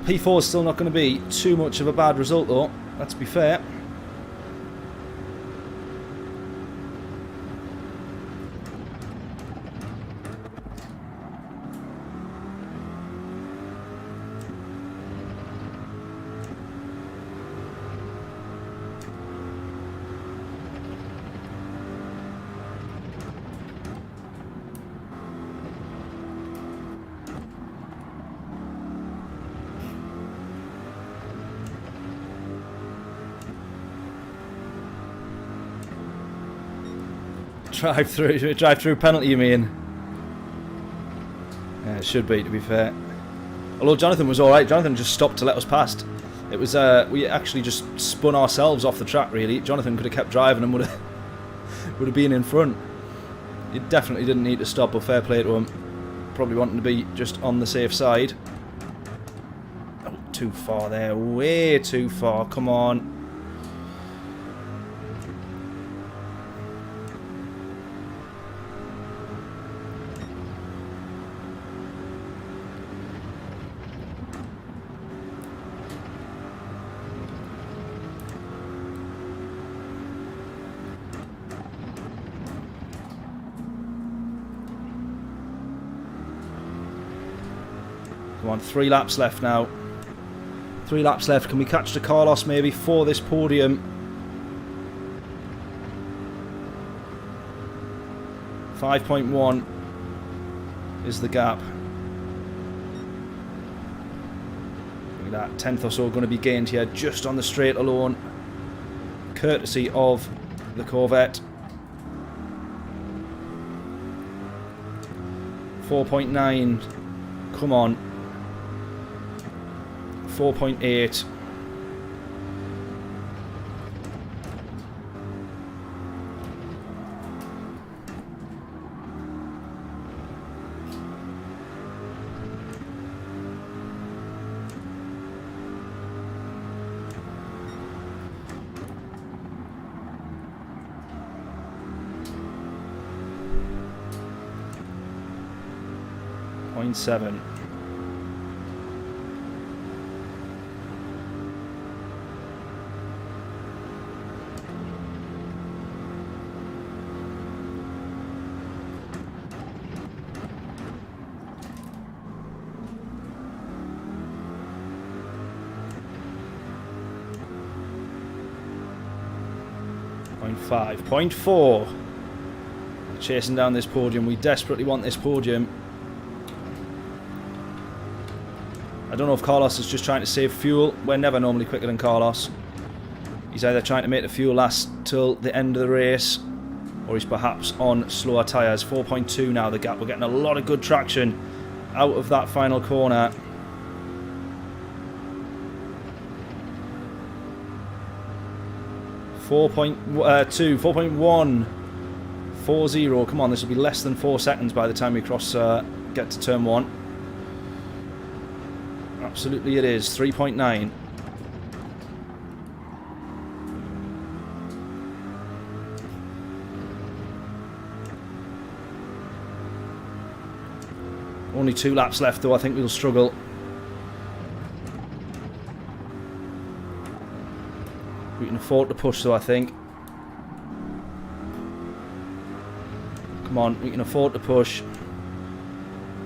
P4 is still not going to be too much of a bad result though, let's be fair. Drive through penalty, you mean? Yeah, it should be, to be fair. Although Jonathan was alright, Jonathan just stopped to let us past. It was, we actually just spun ourselves off the track, really. Jonathan could have kept driving and would have been in front. He definitely didn't need to stop, but fair play to him. Probably wanting to be just on the safe side. Oh, too far there. Way too far. Come on. Come on, 3 laps left now. 3 laps left. Can we catch the Carlos maybe for this podium? 5.1 is the gap. Look at that, 10th or so going to be gained here just on the straight alone. Courtesy of the Corvette. 4.9. Come on. 4.8. Point 7. Point 4. Chasing down this podium. We desperately want this podium. I don't know if Carlos is just trying to save fuel. We're never normally quicker than Carlos. He's either trying to make the fuel last till the end of the race, or he's perhaps on slower tyres. 4.2 now the gap. We're getting a lot of good traction out of that final corner. Four point 4.1, 4.0. Come on, this will be less than 4 seconds by the time we cross, get to turn 1. Absolutely it is. 3.9. Only 2 laps left, though. I think we'll struggle. We can afford to push, though, I think. Come on, we can afford to push.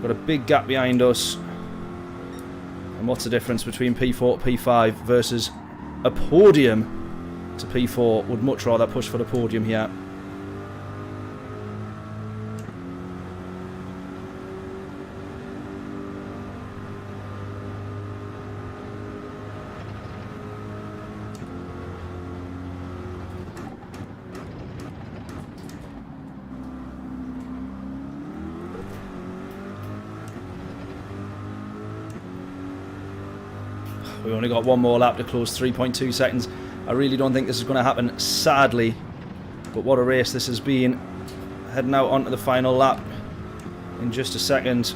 Got a big gap behind us. And what's the difference between P4 to P5 versus a podium to P4? Would much rather push for the podium here. We've only got one more lap to close, 3.2 seconds. I really don't think this is going to happen, sadly. But what a race this has been. Heading out onto the final lap in just a second.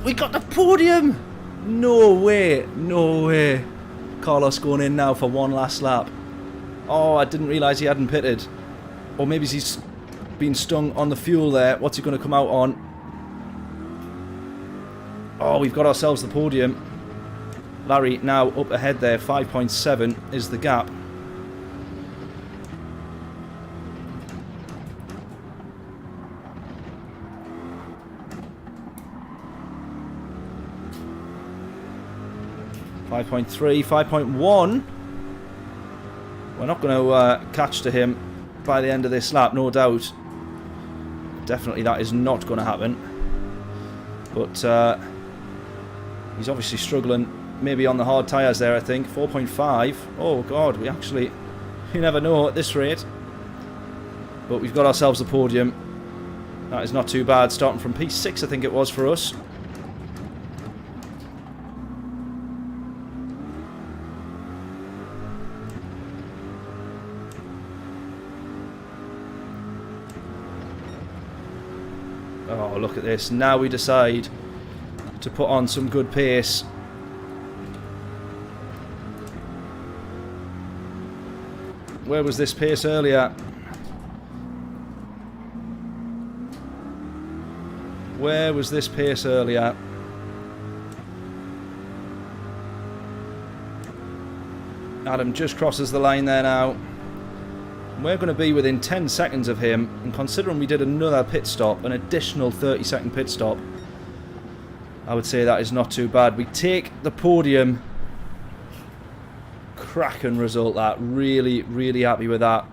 We got the podium! No way, no way. Carlos going in now for one last lap. Oh, I didn't realise he hadn't pitted. Or maybe he's been stung on the fuel there. What's he going to come out on? Oh, we've got ourselves the podium. Larry now up ahead there. 5.7 is the gap. .3, 5.1. We're not going to catch to him by the end of this lap, no doubt. definitely that is not going to happen. But he's obviously struggling, maybe on the hard tyres there, I think. 4.5. Oh, God, you never know at this rate. But we've got ourselves the podium. That is not too bad, starting from P6, I think it was, for us. Oh, look at this. Now we decide to put on some good pace. Where was this pace earlier? Where was this pace earlier? Adam just crosses the line there now. We're going to be within 10 seconds of him, and considering we did another pit stop, an additional 30-second pit stop, I would say that is not too bad. We take the podium. Cracking result, that. Really, really happy with that.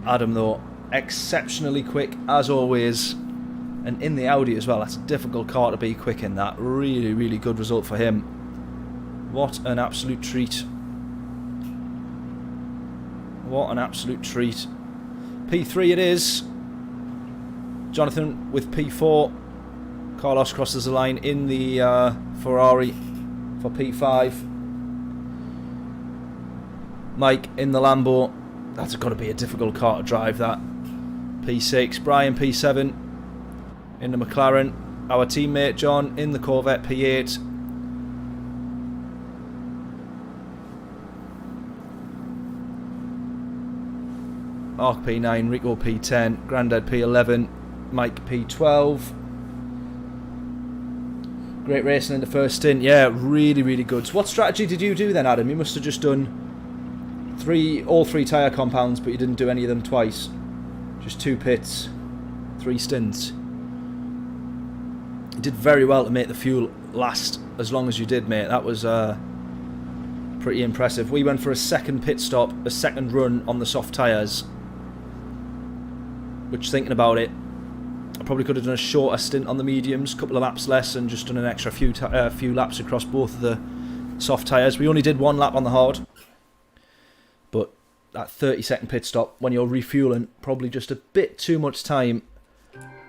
Adam, though, exceptionally quick, as always. And in the Audi as well. That's a difficult car to be quick in that. Really, really good result for him. What an absolute treat. What an absolute treat. P3 it is. Jonathan with P4. Carlos crosses the line in the Ferrari for P5. Mike in the Lambo. That's got to be a difficult car to drive, that. P6. Brian P7 in the McLaren. Our teammate John in the Corvette P8. Ark P9, Rico P10, Grandad P11, Mike P12. Great racing in the first stint. Yeah, really, really good. So what strategy did you do then, Adam? You must have just done all three tyre compounds, but you didn't do any of them twice. Just 2 pits, 3 stints. You did very well to make the fuel last as long as you did, mate. That was pretty impressive. We went for a second pit stop, a second run on the soft tyres. Which, thinking about it, I probably could have done a shorter stint on the mediums, a couple of laps less, and just done an extra few laps across both of the soft tyres. We only did 1 lap on the hard. But that 30-second pit stop, when you're refueling, probably just a bit too much time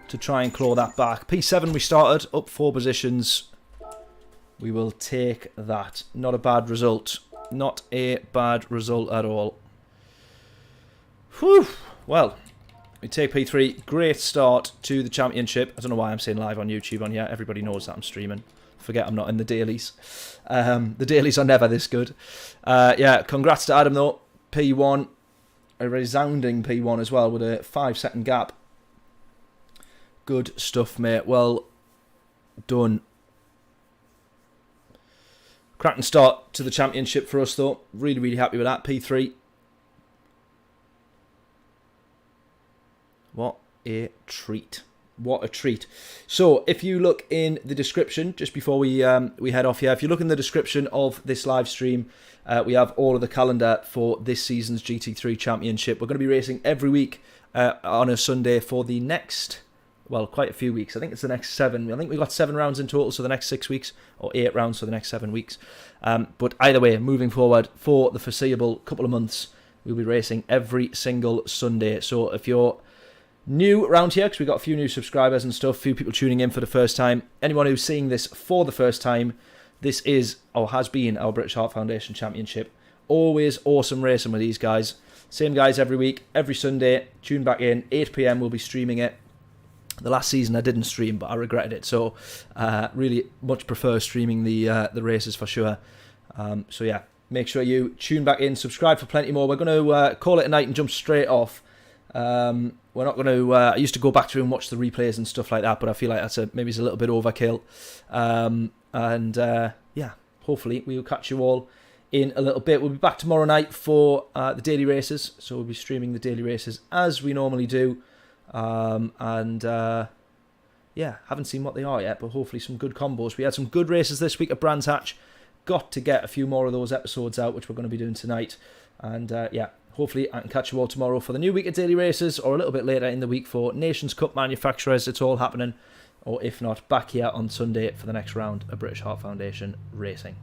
to try and claw that back. P7 we started, up 4 positions. We will take that. Not a bad result. Not a bad result at all. Whew. Well, we take P3. Great start to the championship. I don't know why I'm saying live on YouTube on here. Everybody knows that I'm streaming. Forget I'm not in the dailies. The dailies are never this good. Yeah, congrats to Adam though. P1. A resounding P1 as well with a 5-second gap. Good stuff, mate. Well done. Cracking start to the championship for us though. Really, really happy with that. P3. What a treat. What a treat. So, if you look in the description, just before we head off here, if you look in the description of this live stream, we have all of the calendar for this season's GT3 Championship. We're going to be racing every week on a Sunday for the next, well, quite a few weeks. I think it's the next 7. I think we've got 7 rounds in total, so the next 6 weeks, or 8 rounds for the next 7 weeks. But either way, moving forward, for the foreseeable couple of months, we'll be racing every single Sunday. So, if you're new around here, because we've got a few new subscribers and stuff, a few people tuning in for the first time. Anyone who's seeing this for the first time, this is, or has been, our British Heart Foundation Championship. Always awesome racing with these guys. Same guys every week, every Sunday. Tune back in, 8 PM we'll be streaming it. The last season I didn't stream, but I regretted it. So, really much prefer streaming the races for sure. So yeah, make sure you tune back in, subscribe for plenty more. We're going to call it a night and jump straight off. We're not going to. I used to go back through and watch the replays and stuff like that, but I feel like that's maybe it's a little bit overkill. Yeah, hopefully we'll catch you all in a little bit. We'll be back tomorrow night for the daily races, so we'll be streaming the daily races as we normally do. Yeah, haven't seen what they are yet, but hopefully some good combos. We had some good races this week at Brands Hatch. Got to get a few more of those episodes out, which we're going to be doing tonight. And yeah, hopefully I can catch you all tomorrow for the new week of daily races, or a little bit later in the week for Nations Cup manufacturers. It's all happening. Or if not, back here on Sunday for the next round of British Heart Foundation racing.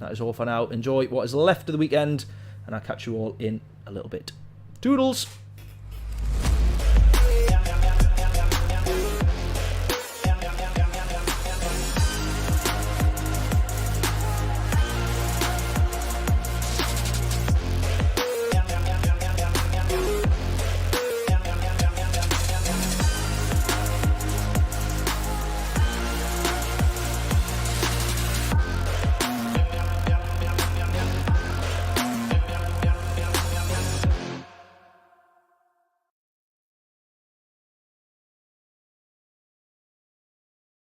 That is all for now. Enjoy what is left of the weekend, and I'll catch you all in a little bit. Toodles!